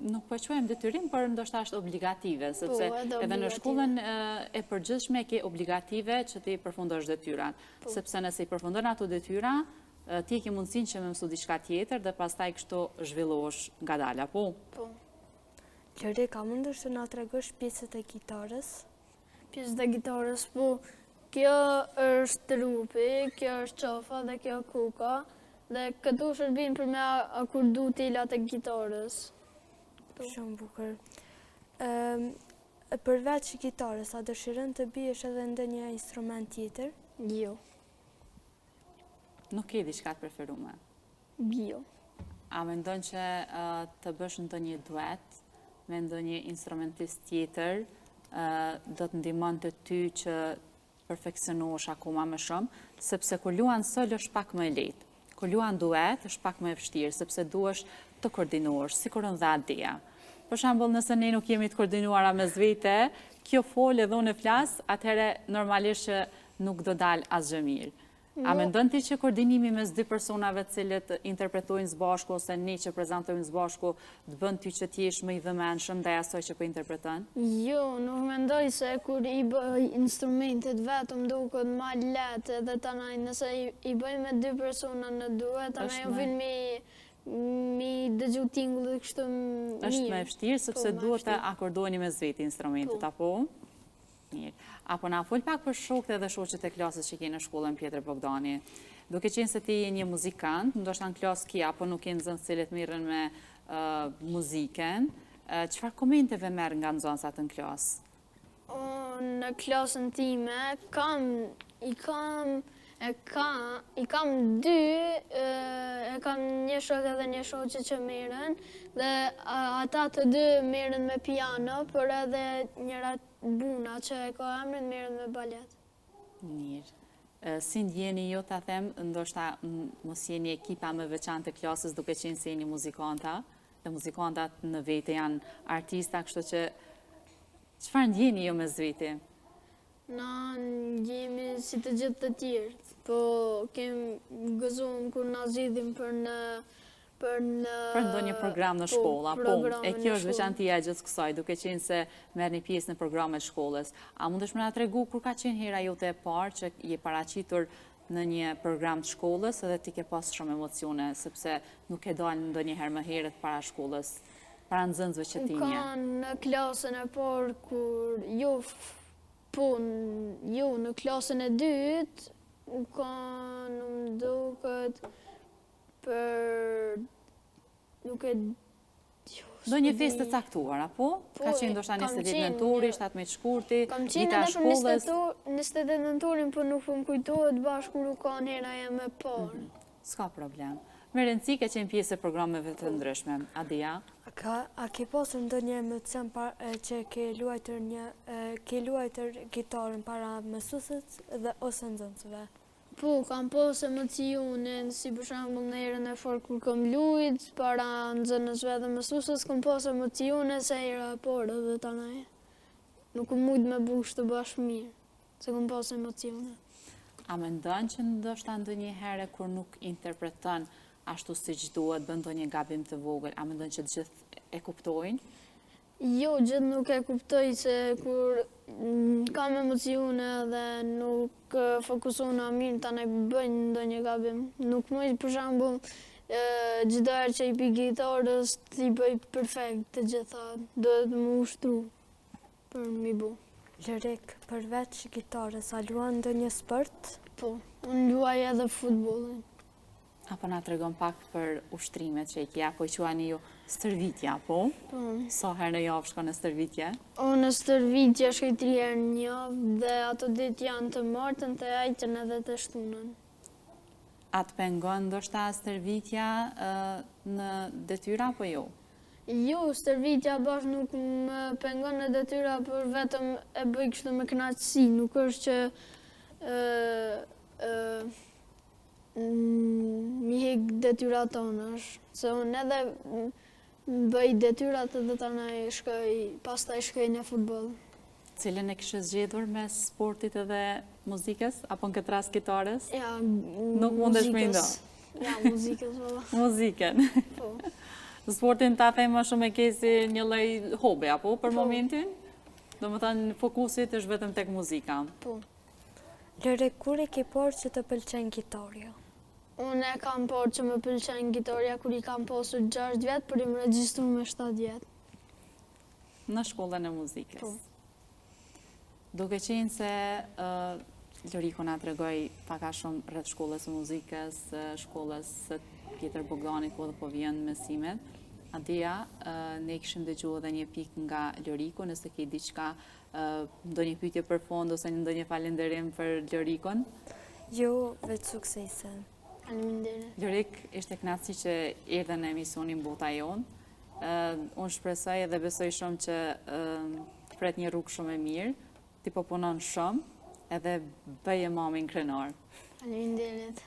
nuk po quajmë detyrim, por ndoshta është obligative, sepse edhe edhe në shkollën e përgjithshme ke obligative që ti përfundosh detyrat, sepse nëse i përfundon ato detyra, ti ke mundësinë që me mësu diçka tjetër dhe pastaj kështu zhvillohesh ngadala, po? Po. Lorika, mundesh të na tregosh pjesët e kitarës? Pjesët e gitarës, po, kjo është trupi, kjo është qafa dhe kjo kuka, dhe këtu shërbin për me akordu tilat e gitarës. Shumë bukur. Përveç gitarës, a dëshiron të biesh edhe ndonjë instrument tjetër? Jo. Nuk ke diçka të preferuar. Jo. A mendon që të bësh ndonjë duet me ndonjë instrumentist tjetër do të ndihmon të ty që perfeksionohesh akoma më shumë, sepse kur luan solo është pak më e lehtë. Kur luan duet është pak më e vështirë, sepse duhesh të koordinohesh, sikur në dha Adea. Për shembull, nëse ne nuk jemi të koordinuara mes vete, kjo fol edhe unë flas, atëherë normalisht që nuk do dal asgjë mirë. A mendon ti që koordinimi mes dy personave të cilët interpretojnë së bashku ose ne që prezantojmë së bashku të bën ty që ti jesh më i vëmendshëm ndaj asaj që po interpreton? Jo, nuk mendoj se kur i bëj instrumentet vetëm duket më lehtë edhe tanaj nëse i bëj me dy persona në duet, tanaj u vin mi dëgju tingullit kështu mirë. Është më e vështirë sepse duhet të akordoheni mes vetë instrumentet, apo? Mirë. Apo na fol pak për shokët edhe shoqet e klasës që ke në shkollën Pjetër Bogdani. Duke qenë se ti je një muzikant, ndoshta në klasë ki apo nuk ke nxënës cilët merren me muzikën, çfarë komenteve merr nga nxënësat në klasë? Në klasën time i kam dy, e kam një shok edhe një shoqe që merren, dhe ata të dy merren me piano, por edhe njëra Buna që e ka emrin merren me balet. Mirë. Si ndjeni ju ta them, ndoshta mos jeni ekipa më veçantë të klasës duke qenë se jeni muzikanta, dhe muzikantat në vete janë artista, kështu që çfarë ndjeni ju mes vete? Na ndjemi si të gjithë të tjerë, po gëzojmë kur na zgjidhin për ndonjë program në shkolla, po, e kjo është veçantia e gjithë kësaj, duke qenë se merrni pjesë në programet shkollës. A mundesh më na tregu kur ka qenë hera jote e parë që je paraqitur në një program të shkollës edhe ti ke pas shumë emocione, sepse nuk e dalë ndonjëherë më herët para shkollës, para nxënësve që ti nje? Ka në klasën e parë kur në klasën e dytë, në më duket për nuk e do një festë të caktuar, apo? Ka qenë ndoshta 20 nëntori, 17 shkurti, dita e shkollës. Kam qenë edhe për 20 nëntorin, por nuk më kujtohet bashkë kur u ka hera jam e parë. S'ka problem. Me rëndësi ke qenë pjesë e programeve të ndryshme. Adea? A ke pasur ndonjë emocion që ke luajtur gitarën para mësuesit dhe ose nxënësve? Po, kam pas emocionin, si për shembull në herën e parë kur kam luajt para nxënësve dhe mësuesës, kam pas emocione se hera e parë edhe tanaj. Nuk mujt me bush të bash mirë, se kam pas emocione. A mendon që ndoshta ndonjëherë kur nuk interpreton ashtu siç duhet, bën ndonjë gabim të vogël, a mendon që të gjithë e kuptojnë? Jo, gjithë nuk e kuptoj se kur kam emocione dhe nuk fokusohena mirë, tanaj bëjnë ndonjë gabim. Nuk mund për shembull çdo herë që i pi gitarës ti bëj perfekt të gjitha, duhet më ushtru për mi bu. Lorik, përveç gitarës, a luan ndonjë sport? Po, unë luaj edhe futbollin. Apo na tregon pak për ushtrimet që i ke, apo i quani ju stërvitja, po? Po. Sa herë në javë shkon në stërvitje? Në stërvitje shkoj 3 herë në javë dhe ato ditë janë të martën, të ajtën edhe të shtunën. A të pengon ndoshta stërvitja në detyra apo jo? Jo, stërvitja bash nuk më pengon në detyra, por vetëm e bëj kështu me kënaqësi, nuk është që mi hek detyrat tonash, se unë edhe bëj detyrat edhe tanaj pastaj shkoj në futboll. Cilën e kishe zgjedhur mes sportit edhe muzikës, apo në këtë rast gitarës? Ja, nuk mundesh me ndo? Ja, muzikës, valla. Muzikën. Po. sportin ta them më shumë e ke si një lloj hobi apo për momentin? Domethënë fokusit është vetëm tek muzika. Po. Lore, kur e ke parë që të pëlqen gitarja? Unë e kam parë që më pëlqen gitarja kur i kam pasur 6 vjetë, për i më regjistru me 7 vjetë. Në shkollën e muzikës. Po. Duke qenë se Loriko na tregoi pak a shumë rreth shkollës së muzikës, shkollës së Pjetër Bogdani ku po vjen mësimet. Adia, ne kishim dëgjuar edhe një pikë nga Loriko, nëse ke diçka, ndonjë pyetje për fond ose ndonjë falënderim për Lorikon. Jo, vetë suksese. Faleminderit. Lorik, ishte kënaqësi që erdhe në emisionin Bota Jon. Unë shpresoj edhe besoj shumë që pret një rrugë shumë e mirë. Ti po punon shumë edhe bëje mamin krenar. Faleminderit.